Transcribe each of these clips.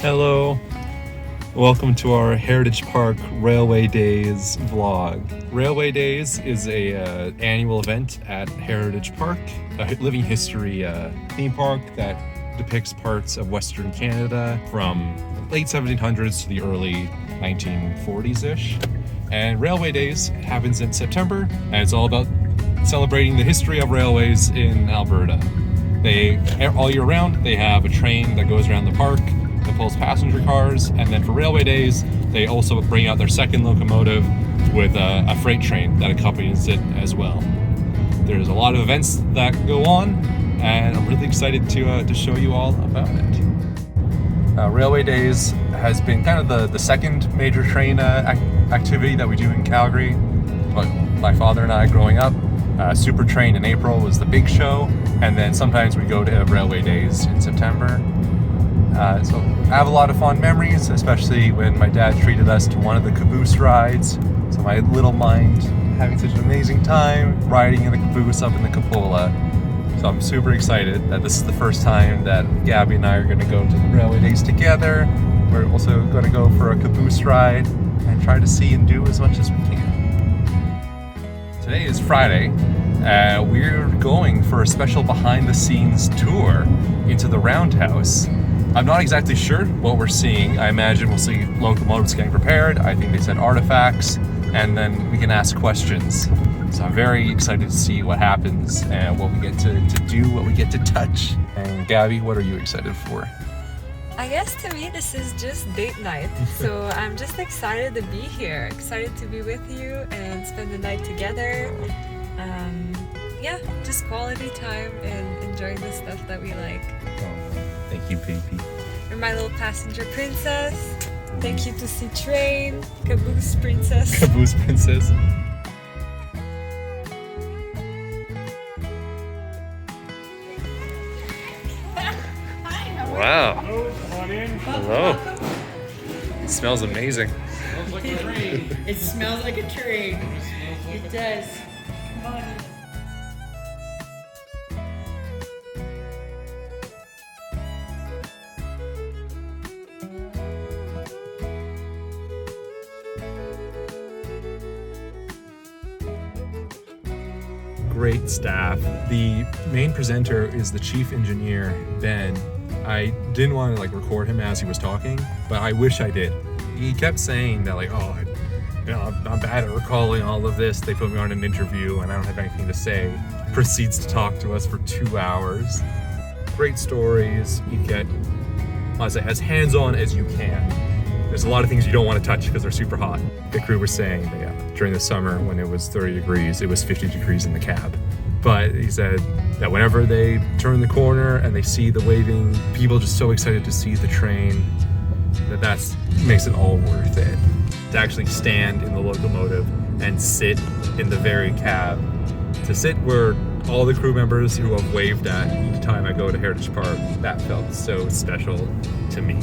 Hello. Welcome to our Heritage Park Railway Days vlog. Railway Days is a annual event at Heritage Park, a living history theme park that depicts parts of Western Canada from late 1700s to the early 1940s-ish. And Railway Days happens in September, and it's all about celebrating the history of railways in Alberta. All year round, they have a train that goes around the park that pulls passenger cars, and then for Railway Days, they also bring out their second locomotive with a freight train that accompanies it as well. There's a lot of events that go on, and I'm really excited to show you all about it. Railway Days has been kind of the second major train activity that we do in Calgary. But my father and I growing up, Super Train in April was the big show, and then sometimes we go to Railway Days in September. So I have a lot of fond memories, especially when my dad treated us to one of the Caboose rides. So my little mind having such an amazing time riding in the Caboose up in the Cupola. So I'm super excited that this is the first time that Gabby and I are going to go to the Railway Days together. We're also going to go for a Caboose ride and try to see and do as much as we can. Today is Friday. We're going for a special behind-the-scenes tour into the Roundhouse. I'm not exactly sure what we're seeing. I imagine we'll see locomotives getting prepared. I think they said artifacts, and then we can ask questions. So I'm very excited to see what happens and what we get to do, what we get to touch. And Gabby, what are you excited for? I guess to me this is just date night. So I'm just excited to be here, excited to be with you and spend the night together. Yeah, just quality time and enjoying the stuff that we like. Thank you, baby. You're my little passenger princess. Thank you to see train, Caboose princess. Caboose princess. Wow. Hello. It smells amazing. It smells like a train. It does. Come on. Great staff. The main presenter is the chief engineer, Ben. I didn't want to record him as he was talking, but I wish I did. He kept saying that I'm bad at recalling all of this. They put me on an interview and I don't have anything to say. Proceeds to talk to us for 2 hours. Great stories. You get, as hands-on as you can. There's a lot of things you don't want to touch because they're super hot. The crew was saying that during the summer when it was 30 degrees, it was 50 degrees in the cab. But he said that whenever they turn the corner and they see the waving, people just so excited to see the train, that makes it all worth it. To actually stand in the locomotive and sit in the very cab, to sit where all the crew members who have waved at each time I go to Heritage Park, that felt so special to me.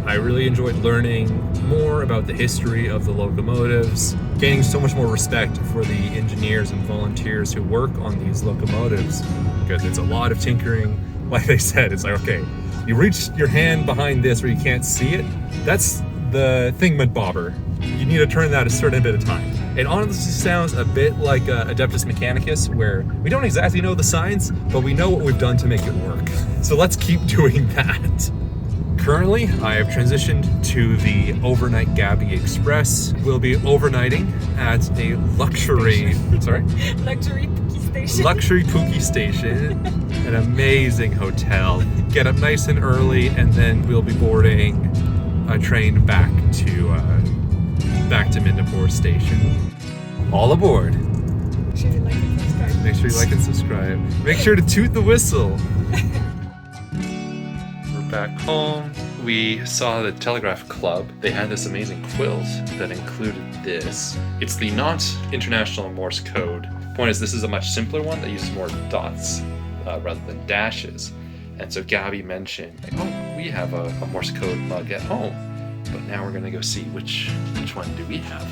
I really enjoyed learning more about the history of the locomotives, gaining so much more respect for the engineers and volunteers who work on these locomotives, because it's a lot of tinkering. Like they said, it's like, okay, you reach your hand behind this where you can't see it, that's the thingamabobber. You need to turn that a certain bit of time. It honestly sounds a bit like Adeptus Mechanicus, where we don't exactly know the science, but we know what we've done to make it work. So let's keep doing that. Currently, I have transitioned to the overnight Gabby Express. We'll be overnighting at a luxury Pookie Station, an amazing hotel. Get up nice and early, and then we'll be boarding a train back to Mindapore Station. All aboard. Make sure you like and subscribe. Make sure you like and subscribe. Make sure to toot the whistle. Back home, we saw the Telegraph Club. They had this amazing quilt that included this. It's the not international Morse code. Point is, this is a much simpler one that uses more dots rather than dashes. And so Gabby mentioned, we have a Morse code mug at home, but now we're gonna go see which one do we have.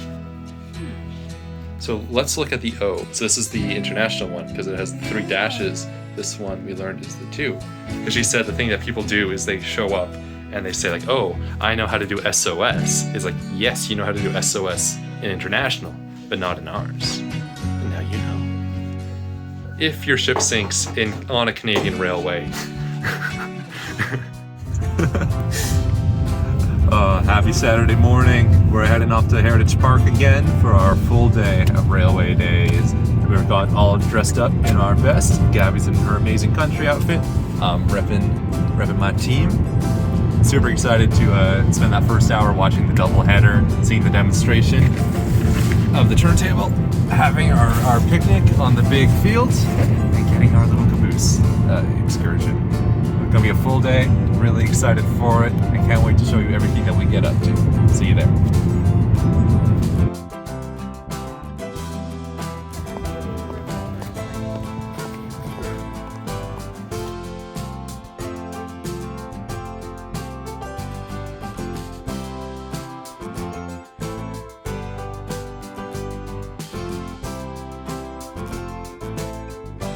So let's look at the O. So this is the international one because it has the 3 dashes. This one we learned is the 2. Because she said the thing that people do is they show up and they say like, oh, I know how to do SOS. It's like, yes, you know how to do SOS in international, but not in ours. And now you know. If your ship sinks on a Canadian railway. Happy Saturday morning. We're heading off to Heritage Park again for our full day of railway days. We've got all dressed up in our best. Gabby's in her amazing country outfit, repping my team. Super excited to spend that first hour watching the double header, seeing the demonstration of the turntable, having our picnic on the big field, and getting our little caboose excursion. It's gonna be a full day. Really excited for it. I can't wait to show you everything that we get up to. See you there.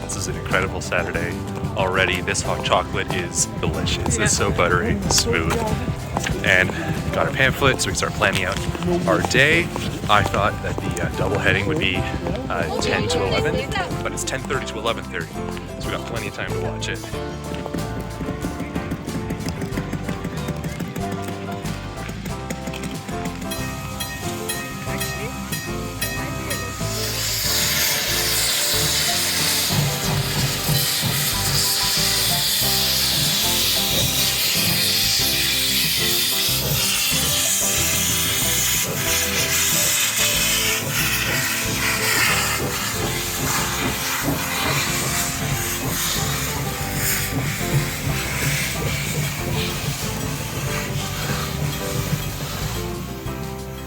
This is an incredible Saturday already. This hot chocolate is delicious. It's so buttery, smooth. And got our pamphlet so we can start planning out our day. I thought that the double heading would be 10 to 11, but it's 10:30 to 11:30. So we got plenty of time to watch it.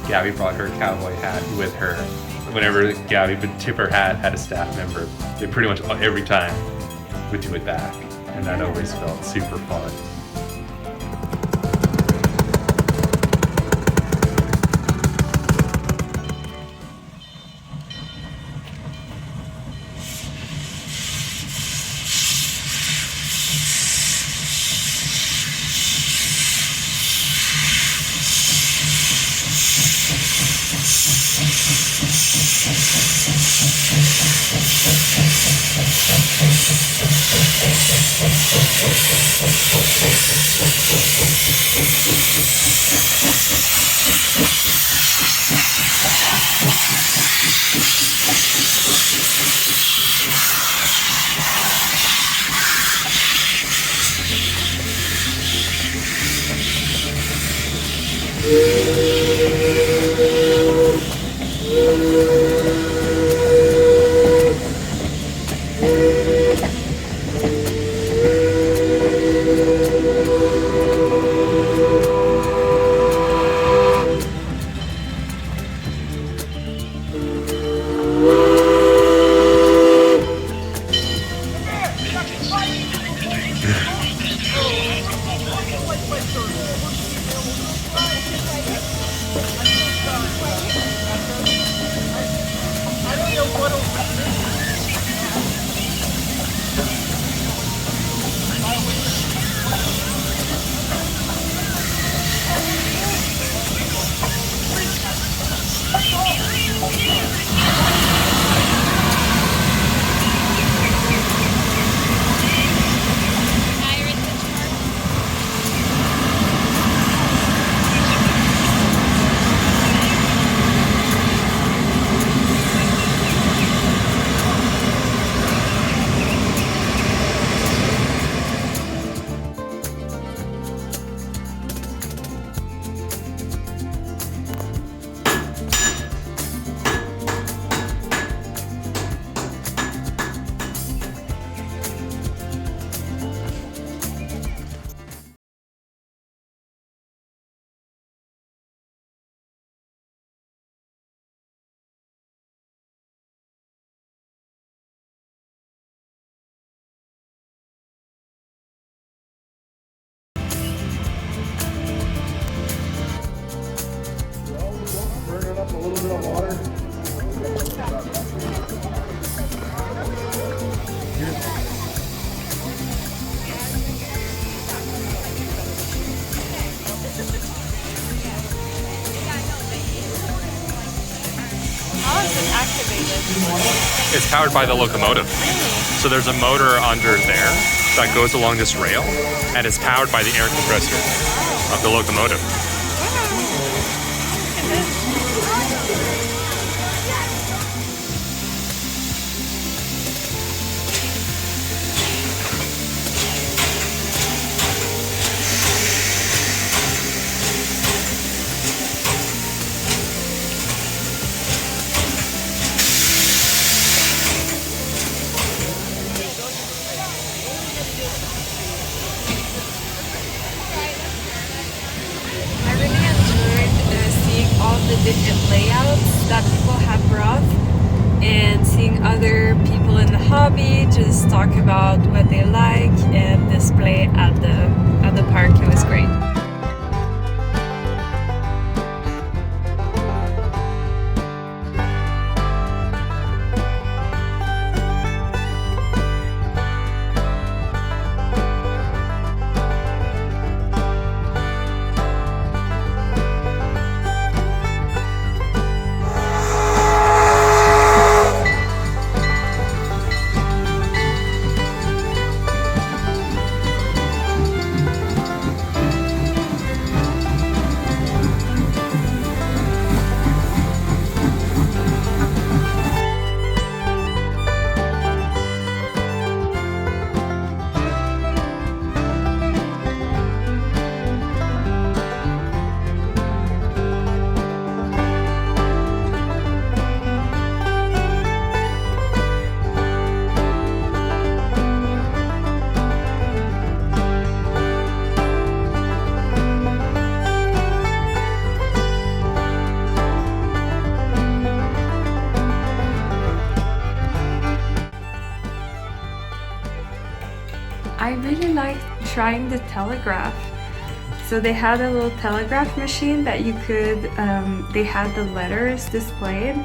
Gabby brought her cowboy hat with her. Whenever Gabby would tip her hat at a staff member, they pretty much every time would do it back. And that always felt super fun. activated? It's powered by the locomotive. So there's a motor under there that goes along this rail, and it's powered by the air compressor of the locomotive. I really enjoyed seeing all the different layouts that people have brought and seeing other people in the hobby just talk about what they like and display at the park. It was great. I really liked trying the telegraph. So they had a little telegraph machine that you could, they had the letters displayed,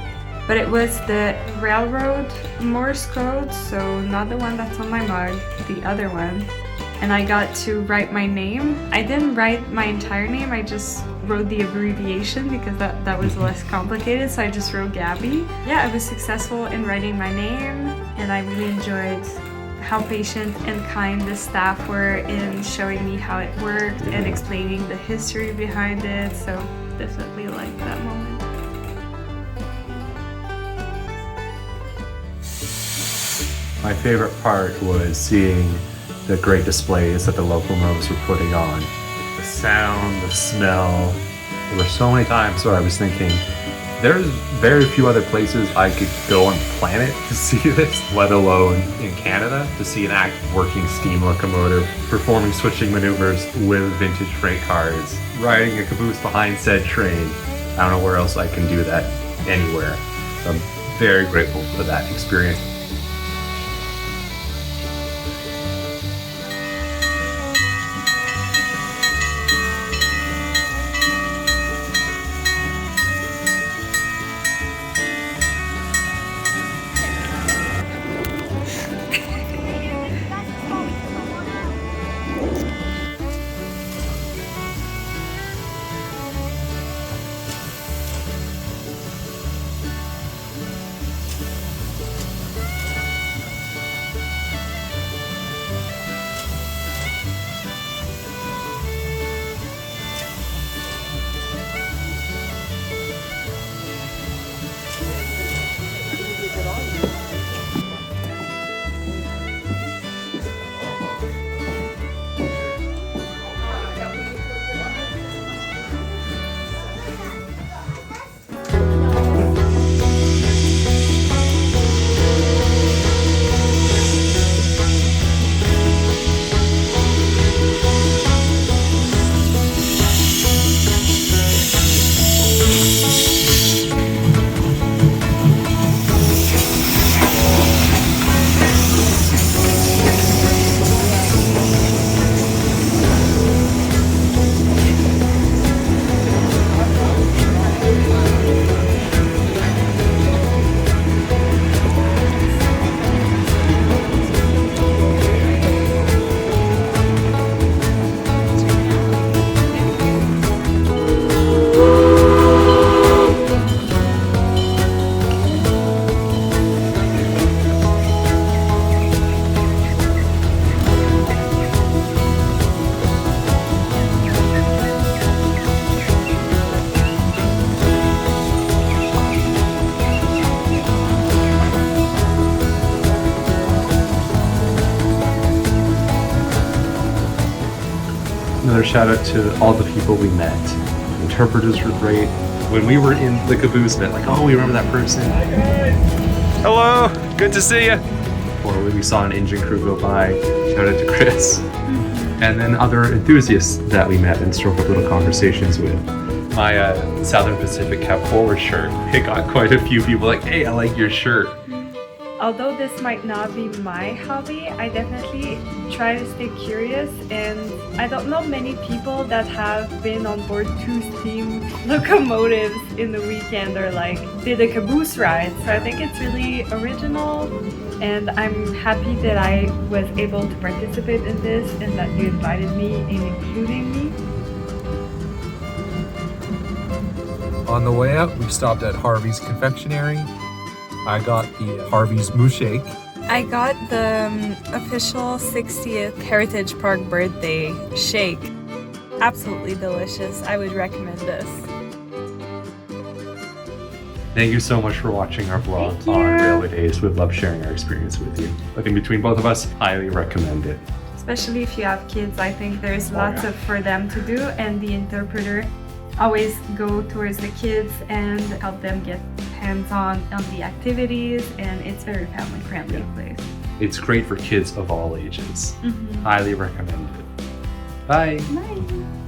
but it was the railroad Morse code, so not the one that's on my mug, the other one. And I got to write my name. I didn't write my entire name, I just wrote the abbreviation because that was less complicated, so I just wrote Gabby. Yeah, I was successful in writing my name, and I really enjoyed how patient and kind the staff were in showing me how it worked and explaining the history behind it, so definitely liked that moment. My favorite part was seeing the great displays that the locomotives were putting on. The sound, the smell. There were so many times where I was thinking, there's very few other places I could go on the planet to see this, let alone in Canada, to see an active working steam locomotive performing switching maneuvers with vintage freight cars, riding a caboose behind said train. I don't know where else I can do that anywhere. So I'm very grateful for that experience. another shout out to all the people we met. The interpreters were great. When we were in the Caboose met, like, oh, we remember that person. Hello, good to see you. Or when we saw an engine crew go by, shout out to Chris. And then other enthusiasts that we met and struck up little conversations with. My Southern Pacific Cap Forward shirt, it got quite a few people like, hey, I like your shirt. Although this might not be my hobby, I definitely try to stay curious, and I don't know many people that have been on board 2 steam locomotives in the weekend or like did a caboose ride. So I think it's really original, and I'm happy that I was able to participate in this and that you invited me in including me. On the way out, we stopped at Harvey's Confectionery. I got the Harvey's Moose Shake. I got the official 60th Heritage Park birthday shake. Absolutely delicious. I would recommend this. Thank you so much for watching our vlog on Railway Days. We've loved sharing our experience with you. I think between both of us, highly recommend it. Especially if you have kids, I think there's lots of for them to do, and the interpreter always go towards the kids and help them get hands-on the activities, and it's very family-friendly place. It's great for kids of all ages. Highly recommend it. Bye. Bye.